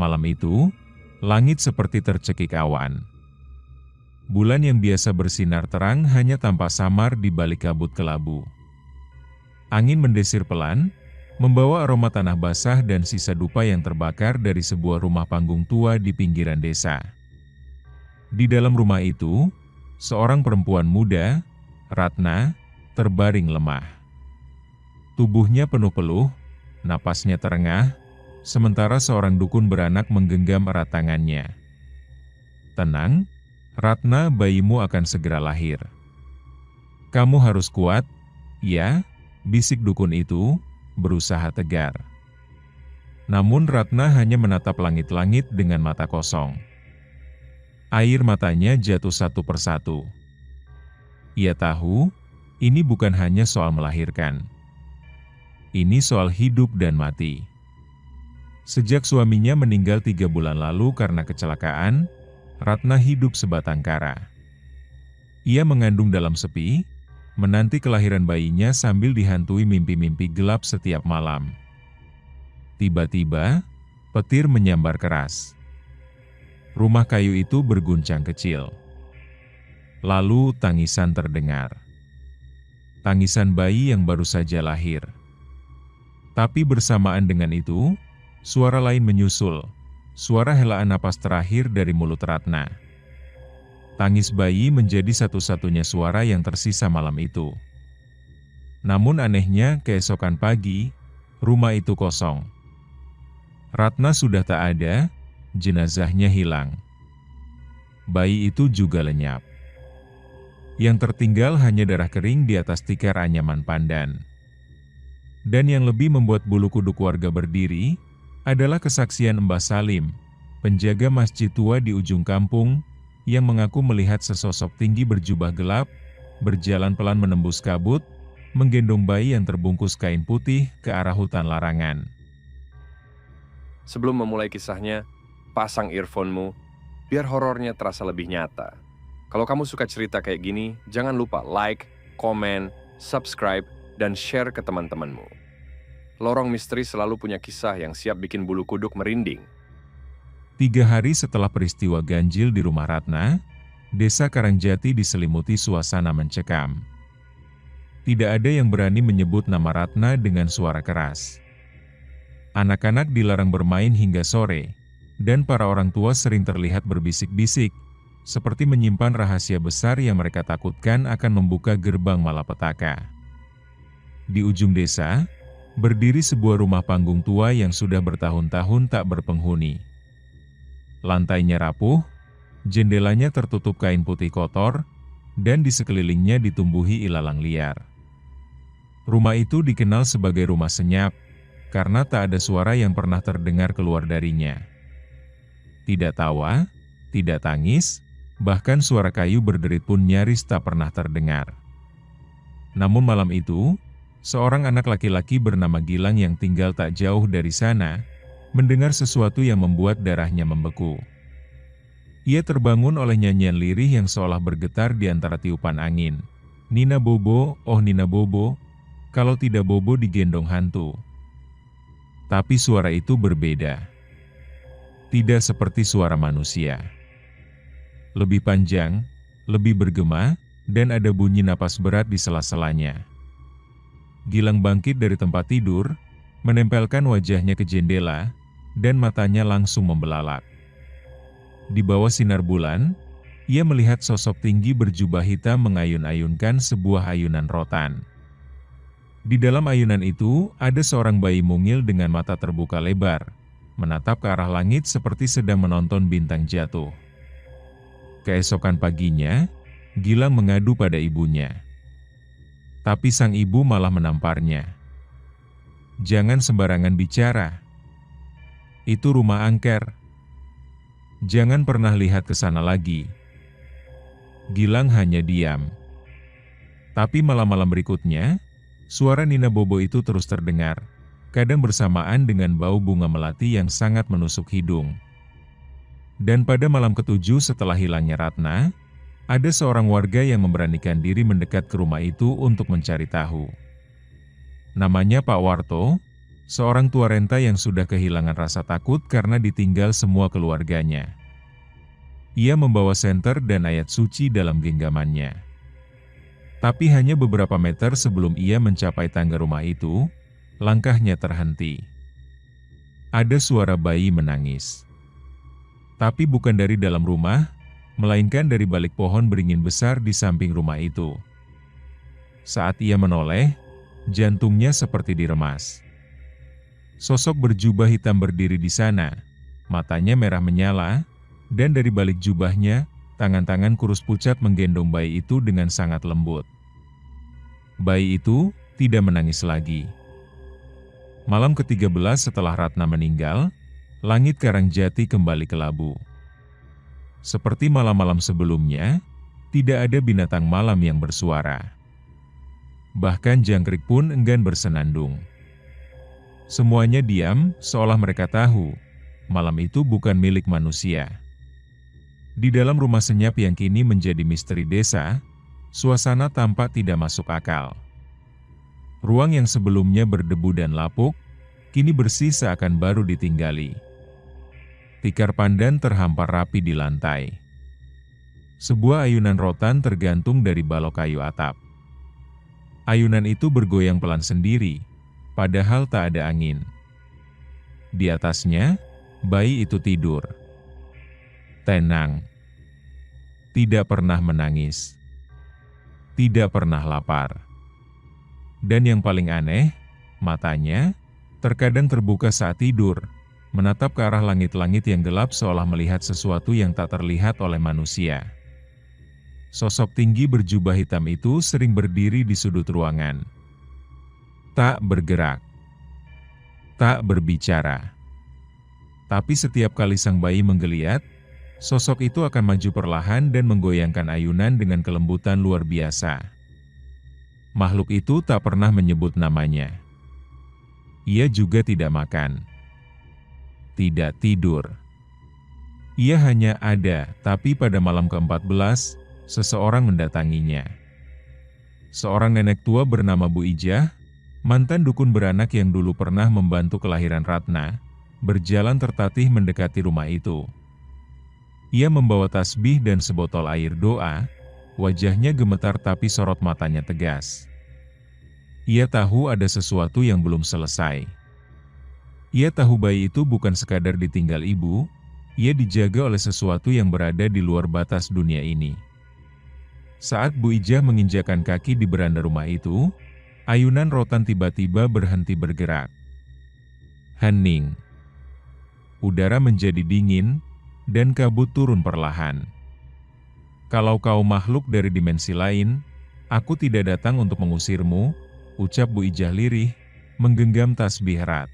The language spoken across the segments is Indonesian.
Malam itu, langit seperti tercekik awan. Bulan yang biasa bersinar terang hanya tampak samar di balik kabut kelabu. Angin mendesir pelan, membawa aroma tanah basah dan sisa dupa yang terbakar dari sebuah rumah panggung tua di pinggiran desa. Di dalam rumah itu, seorang perempuan muda, Ratna, terbaring lemah. Tubuhnya penuh peluh, napasnya terengah, sementara seorang dukun beranak menggenggam erat tangannya. "Tenang, Ratna, bayimu akan segera lahir. Kamu harus kuat, ya," bisik dukun itu, berusaha tegar. Namun Ratna hanya menatap langit-langit dengan mata kosong. Air matanya jatuh satu persatu. Ia tahu, ini bukan hanya soal melahirkan. Ini soal hidup dan mati. Sejak suaminya meninggal 3 bulan lalu karena kecelakaan, Ratna hidup sebatang kara. Ia mengandung dalam sepi, menanti kelahiran bayinya sambil dihantui mimpi-mimpi gelap setiap malam. Tiba-tiba, petir menyambar keras. Rumah kayu itu berguncang kecil. Lalu tangisan terdengar. Tangisan bayi yang baru saja lahir. Tapi bersamaan dengan itu, suara lain menyusul, suara helaan napas terakhir dari mulut Ratna. Tangis bayi menjadi satu-satunya suara yang tersisa malam itu. Namun anehnya, keesokan pagi, rumah itu kosong. Ratna sudah tak ada, jenazahnya hilang. Bayi itu juga lenyap. Yang tertinggal hanya darah kering di atas tikar anyaman pandan. Dan yang lebih membuat bulu kuduk warga berdiri, adalah kesaksian Mbah Salim, penjaga masjid tua di ujung kampung, yang mengaku melihat sesosok tinggi berjubah gelap, berjalan pelan menembus kabut, menggendong bayi yang terbungkus kain putih ke arah hutan larangan. Sebelum memulai kisahnya, pasang earphone-mu, biar horornya terasa lebih nyata. Kalau kamu suka cerita kayak gini, jangan lupa like, komen, subscribe, dan share ke teman-temanmu. Lorong Misteri selalu punya kisah yang siap bikin bulu kuduk merinding. 3 hari setelah peristiwa ganjil di rumah Ratna, desa Karangjati diselimuti suasana mencekam. Tidak ada yang berani menyebut nama Ratna dengan suara keras. Anak-anak dilarang bermain hingga sore, dan para orang tua sering terlihat berbisik-bisik, seperti menyimpan rahasia besar yang mereka takutkan akan membuka gerbang malapetaka. Di ujung desa, berdiri sebuah rumah panggung tua yang sudah bertahun-tahun tak berpenghuni. Lantainya rapuh, jendelanya tertutup kain putih kotor, dan di sekelilingnya ditumbuhi ilalang liar. Rumah itu dikenal sebagai rumah senyap, karena tak ada suara yang pernah terdengar keluar darinya. Tidak tawa, tidak tangis, bahkan suara kayu berderit pun nyaris tak pernah terdengar. Namun malam itu, seorang anak laki-laki bernama Gilang yang tinggal tak jauh dari sana, mendengar sesuatu yang membuat darahnya membeku. Ia terbangun oleh nyanyian lirih yang seolah bergetar di antara tiupan angin. "Nina Bobo, oh Nina Bobo, kalau tidak Bobo digendong hantu." Tapi suara itu berbeda. Tidak seperti suara manusia. Lebih panjang, lebih bergema, dan ada bunyi napas berat di sela-selanya. Gilang bangkit dari tempat tidur, menempelkan wajahnya ke jendela, dan matanya langsung membelalak. Di bawah sinar bulan, ia melihat sosok tinggi berjubah hitam mengayun-ayunkan sebuah ayunan rotan. Di dalam ayunan itu, ada seorang bayi mungil dengan mata terbuka lebar, menatap ke arah langit seperti sedang menonton bintang jatuh. Keesokan paginya, Gilang mengadu pada ibunya. Tapi sang ibu malah menamparnya. "Jangan sembarangan bicara. Itu rumah angker. Jangan pernah lihat ke sana lagi." Gilang hanya diam. Tapi malam-malam berikutnya, suara Nina Bobo itu terus terdengar, kadang bersamaan dengan bau bunga melati yang sangat menusuk hidung. Dan pada malam ke-7 setelah hilangnya Ratna, ada seorang warga yang memberanikan diri mendekat ke rumah itu untuk mencari tahu. Namanya Pak Warto, Seorang tua renta yang sudah kehilangan rasa takut karena ditinggal semua keluarganya. Ia membawa senter dan ayat suci dalam genggamannya. Tapi hanya beberapa meter sebelum ia mencapai tangga rumah itu, langkahnya terhenti. Ada suara bayi menangis. Tapi bukan dari dalam rumah, melainkan dari balik pohon beringin besar di samping rumah itu. Saat ia menoleh, jantungnya seperti diremas. Sosok berjubah hitam berdiri di sana, matanya merah menyala, dan dari balik jubahnya, tangan-tangan kurus pucat menggendong bayi itu dengan sangat lembut. Bayi itu tidak menangis lagi. Malam ke-13 setelah Ratna meninggal, langit Karangjati kembali kelabu. Seperti malam-malam sebelumnya, tidak ada binatang malam yang bersuara. Bahkan jangkrik pun enggan bersenandung. Semuanya diam, seolah mereka tahu, malam itu bukan milik manusia. Di dalam rumah senyap yang kini menjadi misteri desa, suasana tampak tidak masuk akal. Ruang yang sebelumnya berdebu dan lapuk, kini bersih seakan baru ditinggali. Tikar pandan terhampar rapi di lantai. Sebuah ayunan rotan tergantung dari balok kayu atap. Ayunan itu bergoyang pelan sendiri, padahal tak ada angin. Di atasnya, bayi itu tidur. Tenang. Tidak pernah menangis. Tidak pernah lapar. Dan yang paling aneh, matanya terkadang terbuka saat tidur, menatap ke arah langit-langit yang gelap seolah melihat sesuatu yang tak terlihat oleh manusia. Sosok tinggi berjubah hitam itu sering berdiri di sudut ruangan. Tak bergerak, tak berbicara. Tapi setiap kali sang bayi menggeliat, sosok itu akan maju perlahan dan menggoyangkan ayunan dengan kelembutan luar biasa. Makhluk itu tak pernah menyebut namanya. Ia juga tidak makan, tidak tidur. Ia hanya ada, tapi pada malam ke-14, seseorang mendatanginya. Seorang nenek tua bernama Bu Ijah, mantan dukun beranak yang dulu pernah membantu kelahiran Ratna, berjalan tertatih mendekati rumah itu. Ia membawa tasbih dan sebotol air doa, wajahnya gemetar tapi sorot matanya tegas. Ia tahu ada sesuatu yang belum selesai. Ia tahu bayi itu bukan sekadar ditinggal ibu, ia dijaga oleh sesuatu yang berada di luar batas dunia ini. Saat Bu Ijah menginjakan kaki di beranda rumah itu, ayunan rotan tiba-tiba berhenti bergerak. Hening. Udara menjadi dingin, dan kabut turun perlahan. Kalau kau makhluk dari dimensi lain, aku tidak datang untuk mengusirmu, ucap Bu Ijah lirih, menggenggam tasbih erat.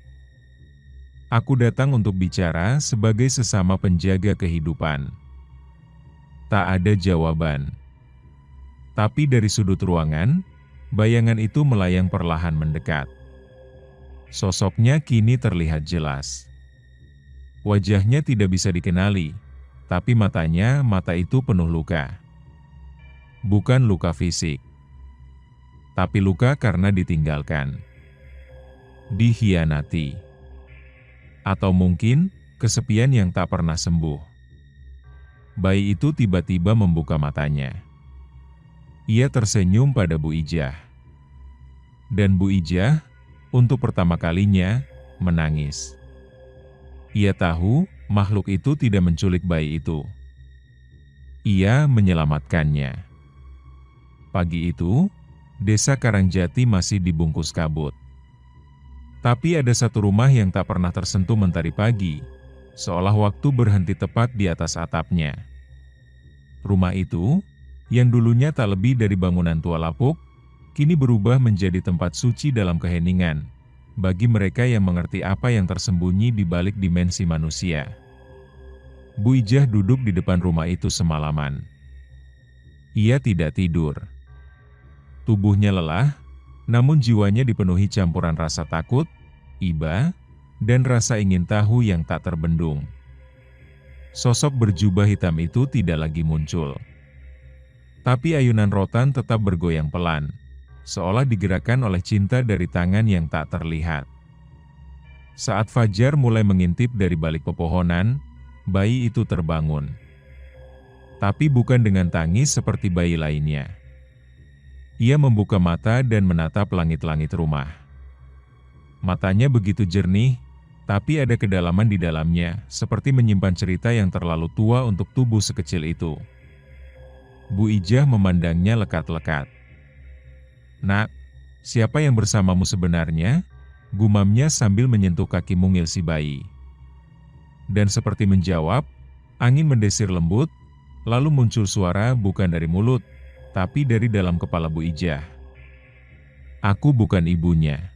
Aku datang untuk bicara sebagai sesama penjaga kehidupan. Tak ada jawaban. Tapi dari sudut ruangan, bayangan itu melayang perlahan mendekat. Sosoknya kini terlihat jelas. Wajahnya tidak bisa dikenali, tapi mata itu penuh luka. Bukan luka fisik, tapi luka karena ditinggalkan, dikhianati, atau mungkin kesepian yang tak pernah sembuh. Bayi itu tiba-tiba membuka matanya. Ia tersenyum pada Bu Ijah. Dan Bu Ijah, untuk pertama kalinya, menangis. Ia tahu makhluk itu tidak menculik bayi itu. Ia menyelamatkannya. Pagi itu, desa Karangjati masih dibungkus kabut. Tapi ada satu rumah yang tak pernah tersentuh mentari pagi, seolah waktu berhenti tepat di atas atapnya. Rumah itu, yang dulunya tak lebih dari bangunan tua lapuk, kini berubah menjadi tempat suci dalam keheningan, bagi mereka yang mengerti apa yang tersembunyi di balik dimensi manusia. Bu Ijah duduk di depan rumah itu semalaman. Ia tidak tidur. Tubuhnya lelah, namun jiwanya dipenuhi campuran rasa takut, iba, dan rasa ingin tahu yang tak terbendung. Sosok berjubah hitam itu tidak lagi muncul. Tapi ayunan rotan tetap bergoyang pelan, seolah digerakkan oleh cinta dari tangan yang tak terlihat. Saat fajar mulai mengintip dari balik pepohonan, bayi itu terbangun. Tapi bukan dengan tangis seperti bayi lainnya. Ia membuka mata dan menatap langit-langit rumah. Matanya begitu jernih, tapi ada kedalaman di dalamnya, seperti menyimpan cerita yang terlalu tua untuk tubuh sekecil itu. Bu Ijah memandangnya lekat-lekat. "Nak, siapa yang bersamamu sebenarnya?" gumamnya sambil menyentuh kaki mungil si bayi. Dan seperti menjawab, angin mendesir lembut, lalu muncul suara bukan dari mulut, tapi dari dalam kepala Bu Ijah. "Aku bukan ibunya,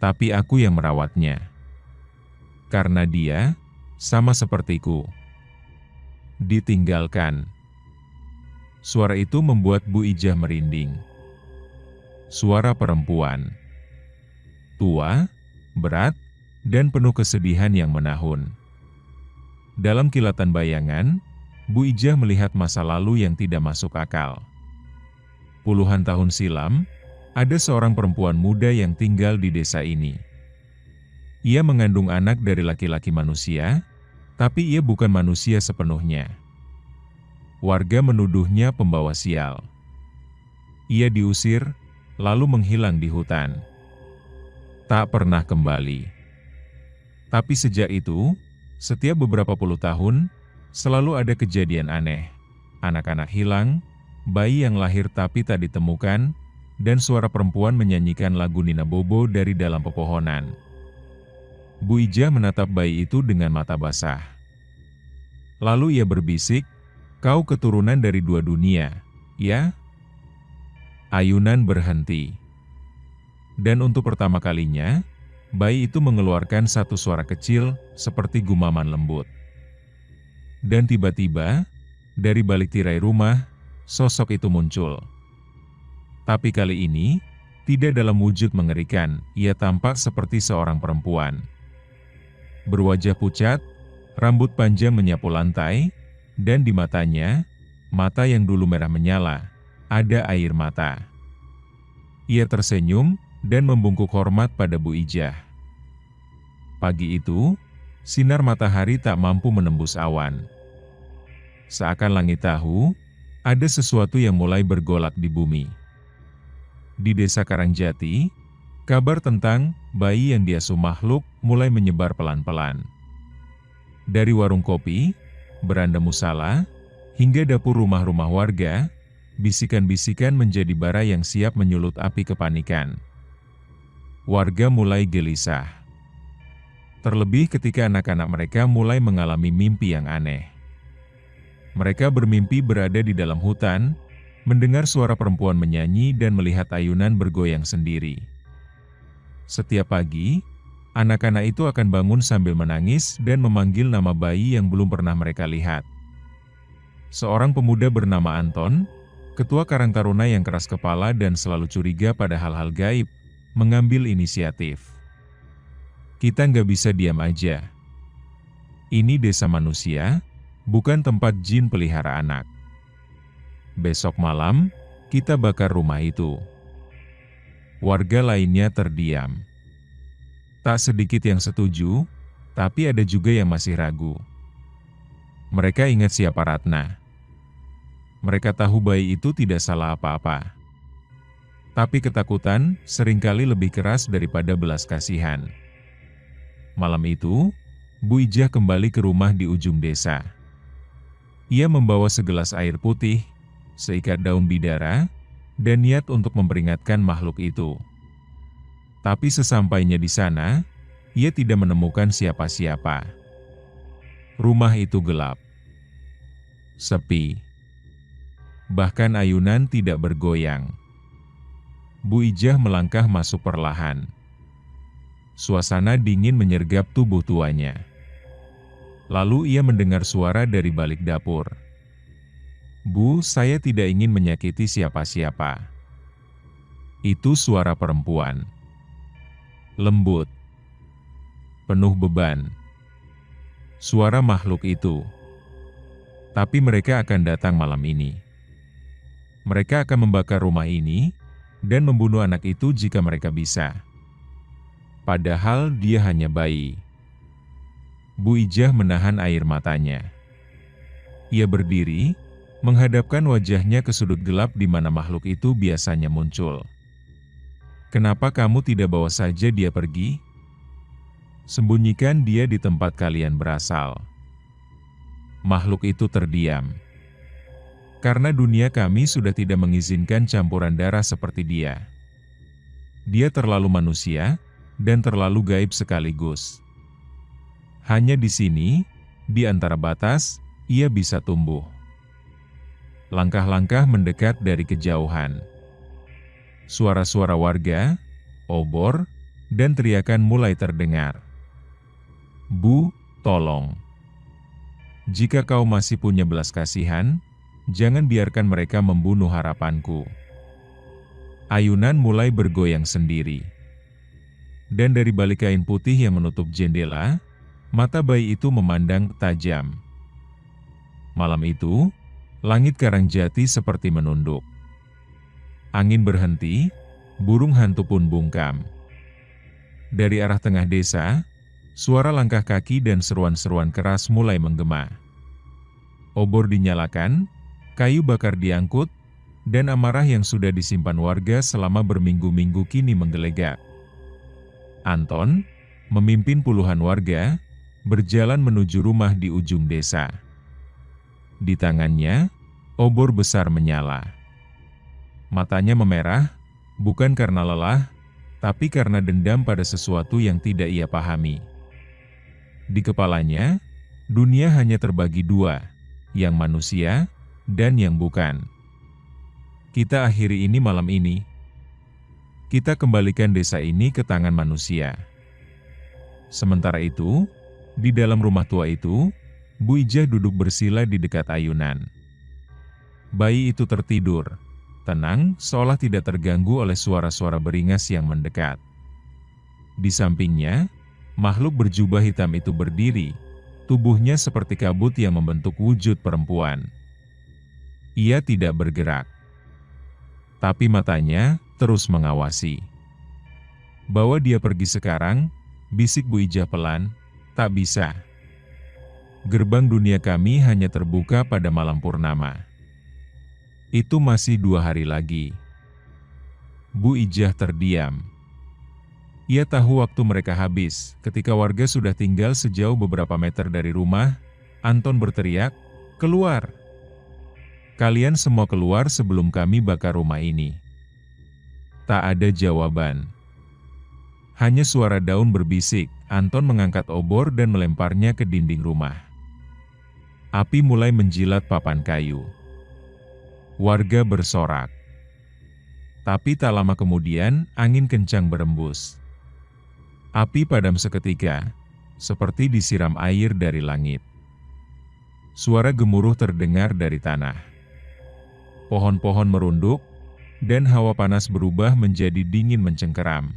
tapi aku yang merawatnya. Karena dia, sama sepertiku, ditinggalkan." Suara itu membuat Bu Ijah merinding. Suara perempuan. Tua, berat, dan penuh kesedihan yang menahun. Dalam kilatan bayangan, Bu Ijah melihat masa lalu yang tidak masuk akal. Puluhan tahun silam, ada seorang perempuan muda yang tinggal di desa ini. Ia mengandung anak dari laki-laki manusia, tapi ia bukan manusia sepenuhnya. Warga menuduhnya pembawa sial. Ia diusir, lalu menghilang di hutan. Tak pernah kembali. Tapi sejak itu, setiap beberapa puluh tahun, selalu ada kejadian aneh. Anak-anak hilang, bayi yang lahir tapi tak ditemukan, dan suara perempuan menyanyikan lagu Nina Bobo dari dalam pepohonan. Bu Ijah menatap bayi itu dengan mata basah. Lalu ia berbisik, "Kau keturunan dari dua dunia, ya?" Ayunan berhenti. Dan untuk pertama kalinya, bayi itu mengeluarkan satu suara kecil seperti gumaman lembut. Dan tiba-tiba, dari balik tirai rumah, sosok itu muncul. Tapi kali ini, tidak dalam wujud mengerikan, ia tampak seperti seorang perempuan. Berwajah pucat, rambut panjang menyapu lantai, dan di matanya, mata yang dulu merah menyala, ada air mata. Ia tersenyum dan membungkuk hormat pada Bu Ijah. Pagi itu, sinar matahari tak mampu menembus awan. Seakan langit tahu, ada sesuatu yang mulai bergolak di bumi. Di desa Karangjati, kabar tentang bayi yang diasuh makhluk mulai menyebar pelan-pelan. Dari warung kopi, beranda musala, hingga dapur rumah-rumah warga, bisikan-bisikan menjadi bara yang siap menyulut api kepanikan. Warga mulai gelisah. Terlebih ketika anak-anak mereka mulai mengalami mimpi yang aneh. Mereka bermimpi berada di dalam hutan, mendengar suara perempuan menyanyi dan melihat ayunan bergoyang sendiri. Setiap pagi, anak-anak itu akan bangun sambil menangis dan memanggil nama bayi yang belum pernah mereka lihat. Seorang pemuda bernama Anton, ketua Karang Taruna yang keras kepala dan selalu curiga pada hal-hal gaib, mengambil inisiatif. "Kita nggak bisa diam aja. Ini desa manusia, bukan tempat jin pelihara anak. Besok malam, kita bakar rumah itu." Warga lainnya terdiam. Tak sedikit yang setuju, tapi ada juga yang masih ragu. Mereka ingat siapa Ratna. Mereka tahu bayi itu tidak salah apa-apa. Tapi ketakutan seringkali lebih keras daripada belas kasihan. Malam itu, Bu Ijah kembali ke rumah di ujung desa. Ia membawa segelas air putih, seikat daun bidara, dan niat untuk memperingatkan makhluk itu. Tapi sesampainya di sana, ia tidak menemukan siapa-siapa. Rumah itu gelap. Sepi. Bahkan ayunan tidak bergoyang. Bu Ijah melangkah masuk perlahan. Suasana dingin menyergap tubuh tuanya. Lalu ia mendengar suara dari balik dapur. "Bu, saya tidak ingin menyakiti siapa-siapa." Itu suara perempuan. Lembut. Penuh beban. Suara makhluk itu. Tapi mereka akan datang malam ini. Mereka akan membakar rumah ini dan membunuh anak itu jika mereka bisa. padahal dia hanya bayi. Bu Ijah menahan air matanya. Ia berdiri, menghadapkan wajahnya ke sudut gelap di mana makhluk itu biasanya muncul. "Kenapa kamu tidak bawa saja dia pergi? Sembunyikan dia di tempat kalian berasal." Makhluk itu terdiam. "Karena dunia kami sudah tidak mengizinkan campuran darah seperti dia. Dia terlalu manusia, dan terlalu gaib sekaligus. Hanya di sini, di antara batas, ia bisa tumbuh." Langkah-langkah mendekat dari kejauhan. Suara-suara warga, obor, dan teriakan mulai terdengar. "Bu, tolong. Jika kau masih punya belas kasihan, jangan biarkan mereka membunuh harapanku." Ayunan mulai bergoyang sendiri. Dan dari balik kain putih yang menutup jendela, mata bayi itu memandang tajam. Malam itu, langit Karangjati seperti menunduk. Angin berhenti, burung hantu pun bungkam. Dari arah tengah desa, suara langkah kaki dan seruan-seruan keras mulai menggema. Obor dinyalakan, kayu bakar diangkut, dan amarah yang sudah disimpan warga selama berminggu-minggu kini menggelegak. Anton, memimpin puluhan warga, berjalan menuju rumah di ujung desa. Di tangannya, obor besar menyala. Matanya memerah, bukan karena lelah, tapi karena dendam pada sesuatu yang tidak ia pahami. Di kepalanya, dunia hanya terbagi dua, yang manusia dan yang bukan. Kita akhiri ini malam ini. Kita kembalikan desa ini ke tangan manusia. Sementara itu, di dalam rumah tua itu, Bu Ijah duduk bersila di dekat ayunan. Bayi itu tertidur, tenang, seolah tidak terganggu oleh suara-suara beringas yang mendekat. Di sampingnya, makhluk berjubah hitam itu berdiri, tubuhnya seperti kabut yang membentuk wujud perempuan. Ia tidak bergerak, tapi matanya terus mengawasi. "Bawa dia pergi sekarang," bisik Bu Ijah pelan. "Tak bisa. Gerbang dunia kami hanya terbuka pada malam purnama. Itu masih 2 hari lagi." Bu Ijah terdiam. Ia tahu waktu mereka habis. Ketika warga sudah tinggal sejauh beberapa meter dari rumah, Anton berteriak, "Keluar! Kalian semua keluar sebelum kami bakar rumah ini." Tak ada jawaban. Hanya suara daun berbisik. Anton mengangkat obor dan melemparnya ke dinding rumah. Api mulai menjilat papan kayu. Warga bersorak. Tapi tak lama kemudian, angin kencang berembus. Api padam seketika, seperti disiram air dari langit. Suara gemuruh terdengar dari tanah. Pohon-pohon merunduk, dan hawa panas berubah menjadi dingin mencengkeram.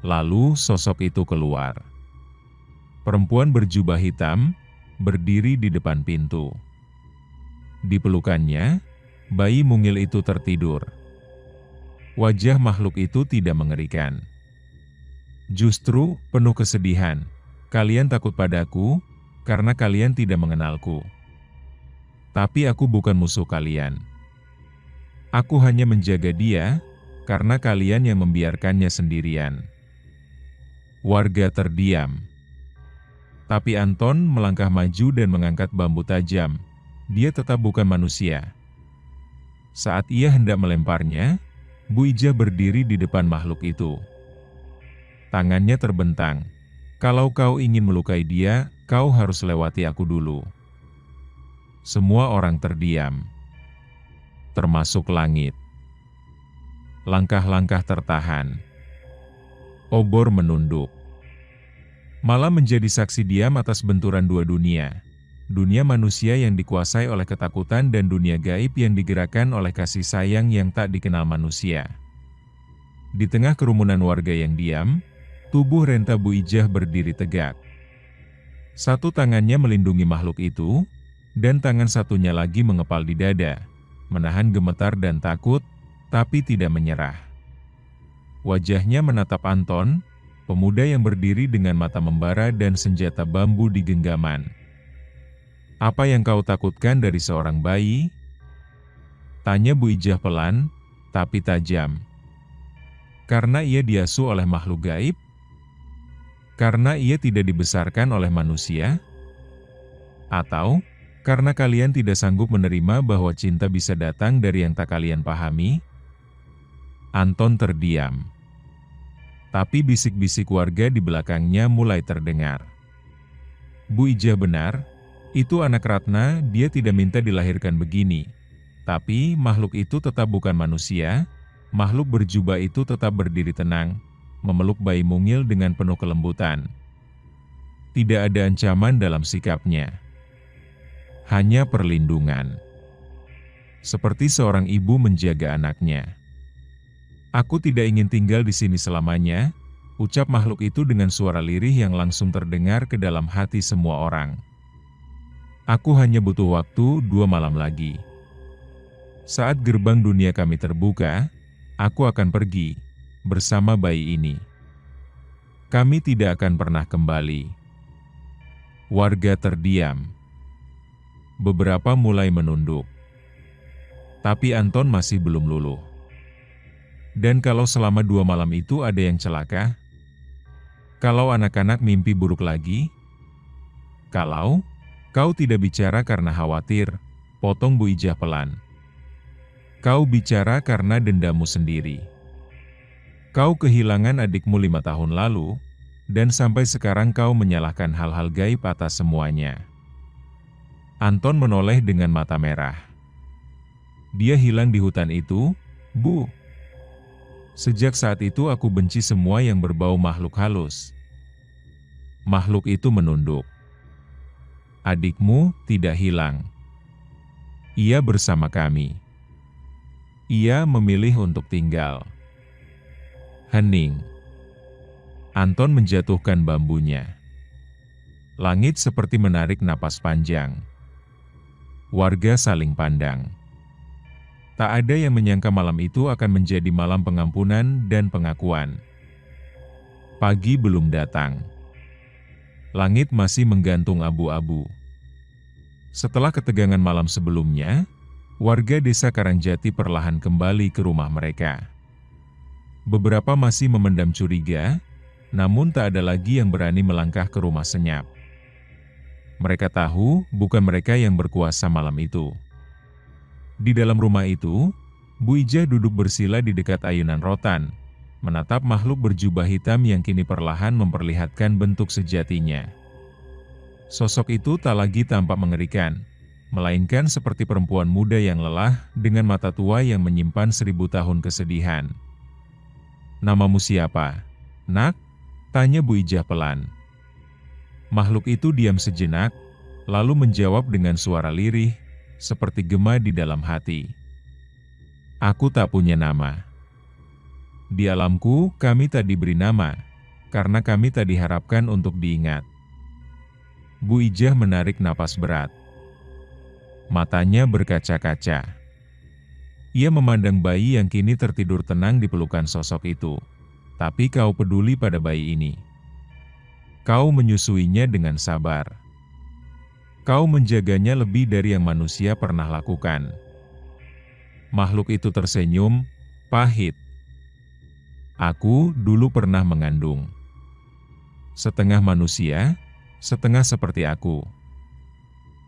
Lalu sosok itu keluar. Perempuan berjubah hitam, berdiri di depan pintu. Di pelukannya, bayi mungil itu tertidur. Wajah makhluk itu tidak mengerikan. Justru penuh kesedihan. "Kalian takut padaku, karena kalian tidak mengenalku. Tapi aku bukan musuh kalian. Aku hanya menjaga dia, karena kalian yang membiarkannya sendirian." Warga terdiam. Tapi Anton melangkah maju dan mengangkat bambu tajam. Dia tetap bukan manusia. Saat ia hendak melemparnya, Bu Ijah berdiri di depan makhluk itu. Tangannya terbentang. "Kalau kau ingin melukai dia, kau harus lewati aku dulu." Semua orang terdiam, termasuk langit. Langkah-langkah tertahan. Obor menunduk. Malam menjadi saksi diam atas benturan dua dunia. Dunia manusia yang dikuasai oleh ketakutan dan dunia gaib yang digerakkan oleh kasih sayang yang tak dikenal manusia. Di tengah kerumunan warga yang diam, tubuh renta Bu Ijah berdiri tegak. Satu tangannya melindungi makhluk itu, dan tangan satunya lagi mengepal di dada, menahan gemetar dan takut, tapi tidak menyerah. Wajahnya menatap Anton, pemuda yang berdiri dengan mata membara dan senjata bambu di genggaman. "Apa yang kau takutkan dari seorang bayi?" tanya Bu Ijah pelan, tapi tajam. "Karena ia diasuh oleh makhluk gaib? Karena ia tidak dibesarkan oleh manusia? Atau karena kalian tidak sanggup menerima bahwa cinta bisa datang dari yang tak kalian pahami?" Anton terdiam. Tapi bisik-bisik warga di belakangnya mulai terdengar. "Bu Ijah benar, itu anak Ratna, dia tidak minta dilahirkan begini. Tapi makhluk itu tetap bukan manusia, makhluk berjubah itu tetap berdiri tenang, memeluk bayi mungil dengan penuh kelembutan. Tidak ada ancaman dalam sikapnya. Hanya perlindungan. Seperti seorang ibu menjaga anaknya. Aku tidak ingin tinggal di sini selamanya," ucap makhluk itu dengan suara lirih yang langsung terdengar ke dalam hati semua orang. "Aku hanya butuh waktu 2 malam lagi. Saat gerbang dunia kami terbuka, aku akan pergi bersama bayi ini. Kami tidak akan pernah kembali." Warga terdiam. Beberapa mulai menunduk. Tapi Anton masih belum luluh. "Dan kalau selama 2 malam itu ada yang celaka? Kalau anak-anak mimpi buruk lagi? Kalau kau tidak bicara karena khawatir," potong Bu Ijah pelan. "Kau bicara karena dendamu sendiri. Kau kehilangan adikmu 5 tahun lalu, dan sampai sekarang kau menyalahkan hal-hal gaib atas semuanya." Anton menoleh dengan mata merah. "Dia hilang di hutan itu, Bu. Sejak saat itu aku benci semua yang berbau makhluk halus." Makhluk itu menunduk. "Adikmu tidak hilang. Ia bersama kami. Ia memilih untuk tinggal." Hening. Anton menjatuhkan bambunya. Langit seperti menarik napas panjang. Warga saling pandang. Tak ada yang menyangka malam itu akan menjadi malam pengampunan dan pengakuan. Pagi belum datang. Langit masih menggantung abu-abu. Setelah ketegangan malam sebelumnya, warga desa Karangjati perlahan kembali ke rumah mereka. Beberapa masih memendam curiga, namun tak ada lagi yang berani melangkah ke rumah senyap. Mereka tahu bukan mereka yang berkuasa malam itu. Di dalam rumah itu, Bu Ijah duduk bersila di dekat ayunan rotan, menatap makhluk berjubah hitam yang kini perlahan memperlihatkan bentuk sejatinya. Sosok itu tak lagi tampak mengerikan, melainkan seperti perempuan muda yang lelah dengan mata tua yang menyimpan 1000 tahun kesedihan. "Namamu siapa, Nak?" tanya Bu Ijah pelan. Makhluk itu diam sejenak, lalu menjawab dengan suara lirih, seperti gema di dalam hati. "Aku tak punya nama. Di alamku, kami tak diberi nama, karena kami tak diharapkan untuk diingat." Bu Ijah menarik napas berat. Matanya berkaca-kaca. Ia memandang bayi yang kini tertidur tenang di pelukan sosok itu. "Tapi kau peduli pada bayi ini. Kau menyusuinya dengan sabar. Kau menjaganya lebih dari yang manusia pernah lakukan." Makhluk itu tersenyum, pahit. "Aku dulu pernah mengandung. Setengah manusia, setengah seperti aku.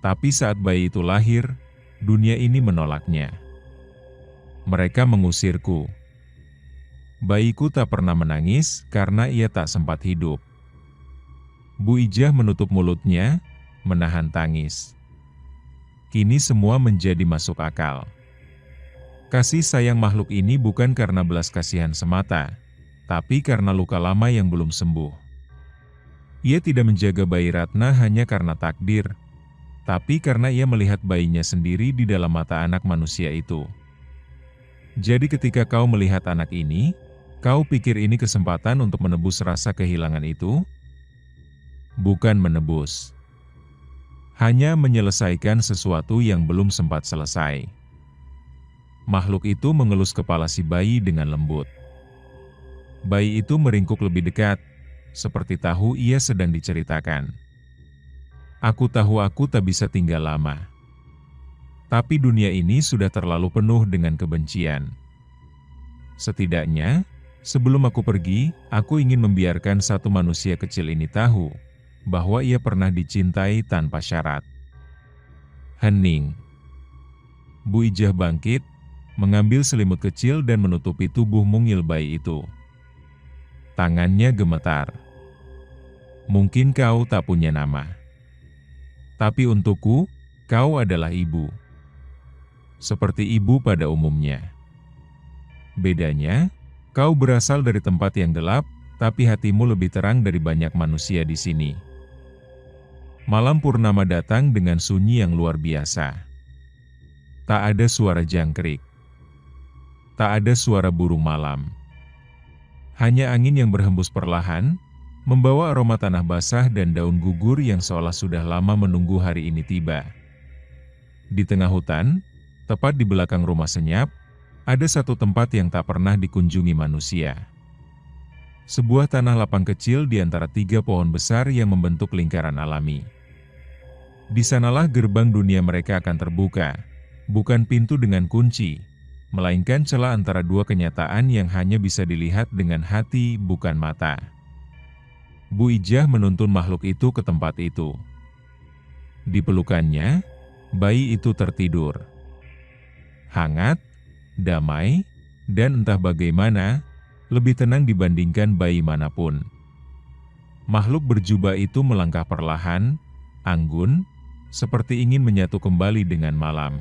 Tapi saat bayi itu lahir, dunia ini menolaknya. Mereka mengusirku. Bayiku tak pernah menangis karena ia tak sempat hidup." Bu Ijah menutup mulutnya, menahan tangis. Kini semua menjadi masuk akal. Kasih sayang makhluk ini bukan karena belas kasihan semata, tapi karena luka lama yang belum sembuh. Ia tidak menjaga bayi Ratna hanya karena takdir, tapi karena ia melihat bayinya sendiri di dalam mata anak manusia itu. Jadi ketika kau melihat anak ini, kau pikir ini kesempatan untuk menebus rasa kehilangan itu? Bukan menebus. Hanya menyelesaikan sesuatu yang belum sempat selesai. Makhluk itu mengelus kepala si bayi dengan lembut. Bayi itu meringkuk lebih dekat, seperti tahu ia sedang diceritakan. Aku tahu aku tak bisa tinggal lama. Tapi dunia ini sudah terlalu penuh dengan kebencian. Setidaknya, sebelum aku pergi, aku ingin membiarkan satu manusia kecil ini tahu bahwa ia pernah dicintai tanpa syarat. Hening. Bu Ijah bangkit, mengambil selimut kecil dan menutupi tubuh mungil bayi itu. Tangannya gemetar. Mungkin kau tak punya nama. Tapi untukku, kau adalah ibu. Seperti ibu pada umumnya. Bedanya, kau berasal dari tempat yang gelap, tapi hatimu lebih terang dari banyak manusia di sini. Malam purnama datang dengan sunyi yang luar biasa. Tak ada suara jangkrik. Tak ada suara burung malam. Hanya angin yang berhembus perlahan, membawa aroma tanah basah dan daun gugur yang seolah sudah lama menunggu hari ini tiba. Di tengah hutan, tepat di belakang rumah senyap, ada satu tempat yang tak pernah dikunjungi manusia. Sebuah tanah lapang kecil di antara 3 pohon besar yang membentuk lingkaran alami. Di sanalah gerbang dunia mereka akan terbuka, bukan pintu dengan kunci, melainkan celah antara 2 kenyataan yang hanya bisa dilihat dengan hati, bukan mata. Bu Ijah menuntun makhluk itu ke tempat itu. Di pelukannya, bayi itu tertidur. Hangat, damai, dan entah bagaimana, lebih tenang dibandingkan bayi manapun. Makhluk berjubah itu melangkah perlahan, anggun, seperti ingin menyatu kembali dengan malam.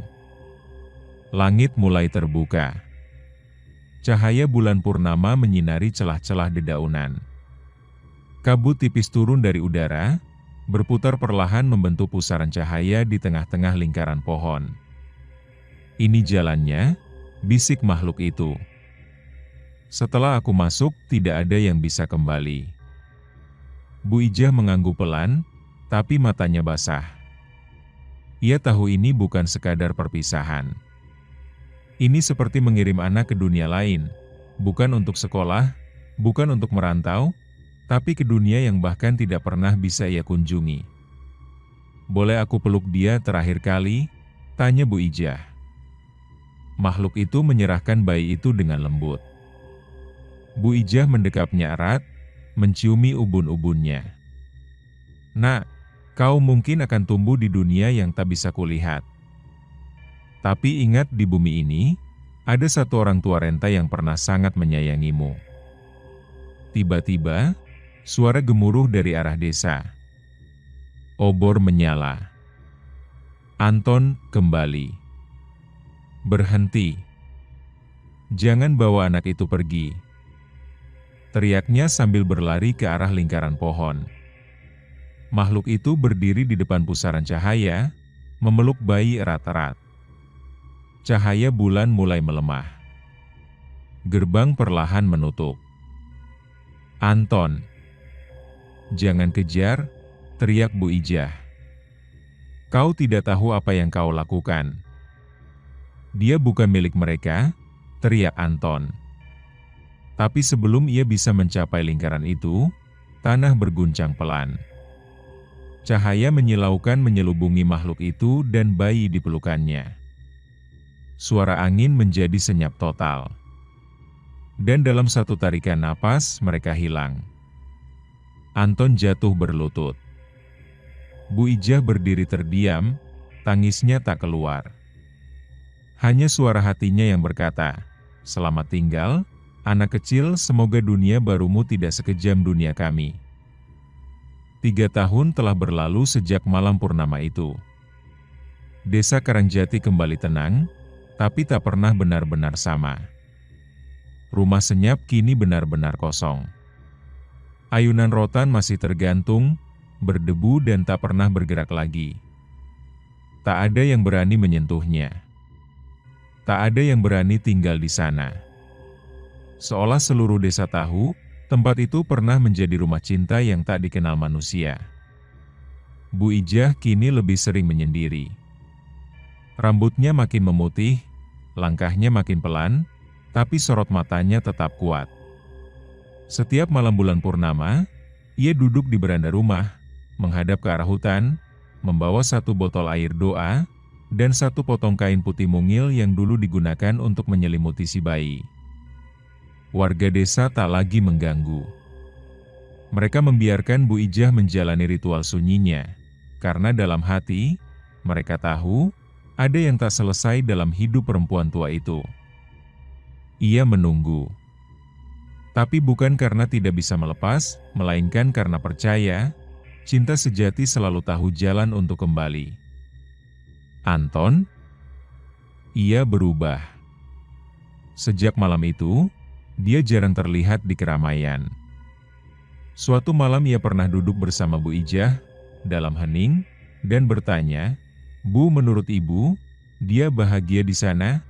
Langit mulai terbuka. Cahaya bulan purnama menyinari celah-celah dedaunan. Kabut tipis turun dari udara, berputar perlahan membentuk pusaran cahaya di tengah-tengah lingkaran pohon. Ini jalannya, bisik makhluk itu. Setelah aku masuk, tidak ada yang bisa kembali. Bu Ijah mengangguk pelan, tapi matanya basah. Ia tahu ini bukan sekadar perpisahan. Ini seperti mengirim anak ke dunia lain, bukan untuk sekolah, bukan untuk merantau, tapi ke dunia yang bahkan tidak pernah bisa ia kunjungi. Boleh aku peluk dia terakhir kali? Tanya Bu Ijah. Makhluk itu menyerahkan bayi itu dengan lembut. Bu Ijah mendekapnya erat, menciumi ubun-ubunnya. Nak, kau mungkin akan tumbuh di dunia yang tak bisa kulihat. Tapi ingat, di bumi ini, ada satu orang tua renta yang pernah sangat menyayangimu. Tiba-tiba, suara gemuruh dari arah desa. Obor menyala. Anton kembali. Berhenti. Jangan bawa anak itu pergi. Teriaknya sambil berlari ke arah lingkaran pohon. Makhluk itu berdiri di depan pusaran cahaya, memeluk bayi erat-erat. Cahaya bulan mulai melemah. Gerbang perlahan menutup. Anton. Jangan kejar, teriak Bu Ijah. Kau tidak tahu apa yang kau lakukan. Dia bukan milik mereka, teriak Anton. Tapi sebelum ia bisa mencapai lingkaran itu, tanah berguncang pelan. Cahaya menyilaukan menyelubungi makhluk itu dan bayi di pelukannya. Suara angin menjadi senyap total. Dan dalam satu tarikan napas, mereka hilang. Anton jatuh berlutut. Bu Ijah berdiri terdiam, tangisnya tak keluar. Hanya suara hatinya yang berkata, "Selamat tinggal, anak kecil, semoga dunia barumu tidak sekejam dunia kami." 3 tahun telah berlalu sejak malam purnama itu. Desa Karangjati kembali tenang, tapi tak pernah benar-benar sama. Rumah senyap kini benar-benar kosong. Ayunan rotan masih tergantung, berdebu dan tak pernah bergerak lagi. Tak ada yang berani menyentuhnya. Tak ada yang berani tinggal di sana. Seolah seluruh desa tahu, tempat itu pernah menjadi rumah cinta yang tak dikenal manusia. Bu Ijah kini lebih sering menyendiri. Rambutnya makin memutih, langkahnya makin pelan, tapi sorot matanya tetap kuat. Setiap malam bulan purnama, Ia duduk di beranda rumah, menghadap ke arah hutan, membawa satu botol air doa, dan satu potong kain putih mungil yang dulu digunakan untuk menyelimuti si bayi. Warga desa tak lagi mengganggu. Mereka membiarkan Bu Ijah menjalani ritual sunyinya, karena dalam hati, mereka tahu ada yang tak selesai dalam hidup perempuan tua itu. Ia menunggu. Tapi bukan karena tidak bisa melepas, melainkan karena percaya, cinta sejati selalu tahu jalan untuk kembali. Anton? Ia berubah. Sejak malam itu, dia jarang terlihat di keramaian. Suatu malam ia pernah duduk bersama Bu Ijah, dalam hening, dan bertanya, "Bu, menurut Ibu, dia bahagia di sana?"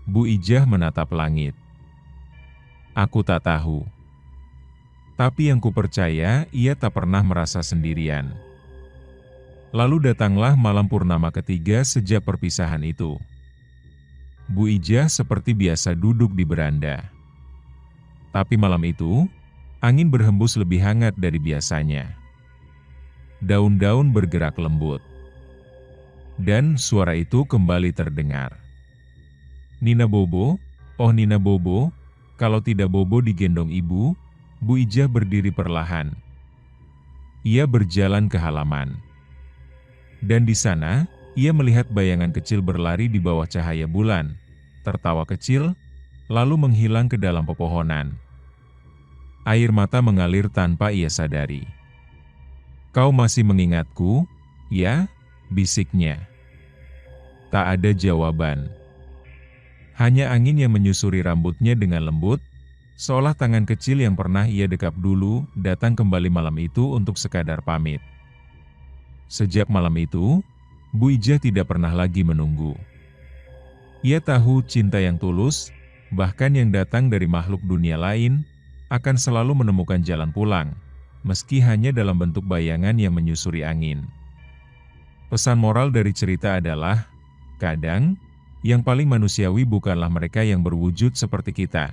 Bu Ijah menatap langit. "Aku tak tahu. Tapi yang kupercaya, ia tak pernah merasa sendirian." Lalu datanglah malam purnama ketiga sejak perpisahan itu. Bu Ijah seperti biasa duduk di beranda. Tapi malam itu, angin berhembus lebih hangat dari biasanya. Daun-daun bergerak lembut. Dan suara itu kembali terdengar. "Nina Bobo, oh Nina Bobo, kalau tidak Bobo digendong ibu." Bu Ijah berdiri perlahan. Ia berjalan ke halaman. Dan di sana, ia melihat bayangan kecil berlari di bawah cahaya bulan, tertawa kecil, lalu menghilang ke dalam pepohonan. Air mata mengalir tanpa ia sadari. "Kau masih mengingatku, ya?" bisiknya. Tak ada jawaban. Hanya angin yang menyusuri rambutnya dengan lembut, seolah tangan kecil yang pernah ia dekap dulu datang kembali malam itu untuk sekadar pamit. Sejak malam itu, Bu Ijah tidak pernah lagi menunggu. Ia tahu cinta yang tulus, bahkan yang datang dari makhluk dunia lain, akan selalu menemukan jalan pulang, meski hanya dalam bentuk bayangan yang menyusuri angin. Pesan moral dari cerita adalah, kadang, yang paling manusiawi bukanlah mereka yang berwujud seperti kita,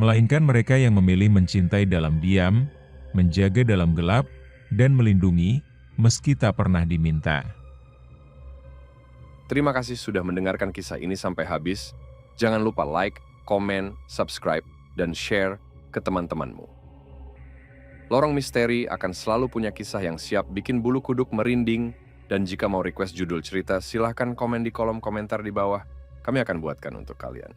melainkan mereka yang memilih mencintai dalam diam, menjaga dalam gelap, dan melindungi, meski tak pernah diminta. Terima kasih sudah mendengarkan kisah ini sampai habis. Jangan lupa like, komen, subscribe, dan share ke teman-temanmu. Lorong Misteri akan selalu punya kisah yang siap bikin bulu kuduk merinding, dan jika mau request judul cerita, silahkan komen di kolom komentar di bawah. Kami akan buatkan untuk kalian.